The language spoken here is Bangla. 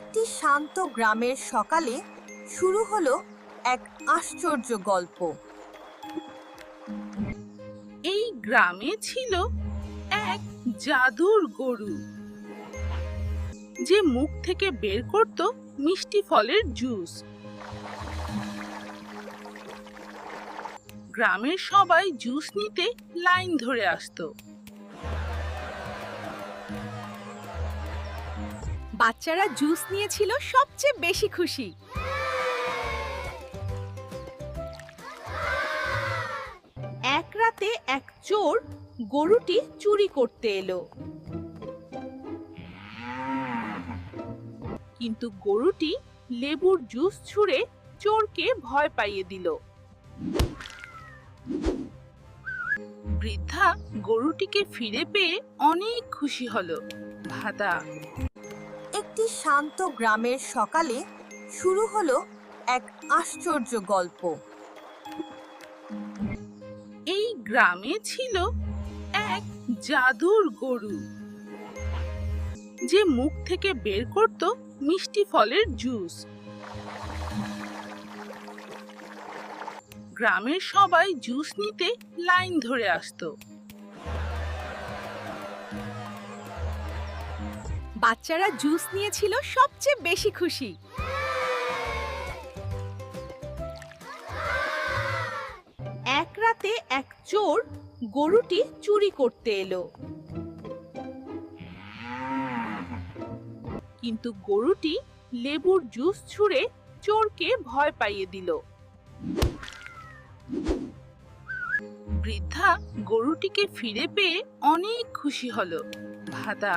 একটি শান্ত গ্রামের সকালে শুরু হলো এক আশ্চর্য গল্প। এই গ্রামে ছিল এক জাদুর গরু যে মুখ থেকে বের করত মিষ্টি ফলের জুস। গ্রামের সবাই জুস নিতে লাইন ধরে আসতো। বাচ্চারা জুস নিয়েছিল সবচেয়ে বেশি খুশি। এক রাতে এক চোর গরুটি চুরি করতে এলো। কিন্তু গরুটি লেবুর জুস ছুঁড়ে চোরকে ভয় পাইয়ে দিল। বৃদ্ধা গরুটিকে ফিরে পেয়ে অনেক খুশি হলো। ভাদা একটি শান্ত গ্রামের সকালে শুরু হলো এক আশ্চর্য গল্প। এই গ্রামে ছিল এক জাদুর গরু যে মুখ থেকে বের করত মিষ্টি ফলের জুস। গ্রামের সবাই জুস নিতে লাইন ধরে আসতো। বাচ্চারা জুস নিয়েছিল সবচেয়ে বেশি খুশি। এক রাতে এক চোর গরুটি চুরি করতে এলো। কিন্তু গরুটি লেবুর জুস ছুঁড়ে চোরকে ভয় পাইয়ে দিল। বৃদ্ধা গরুটিকে ফিরে পেয়ে অনেক খুশি হলো। ভাদা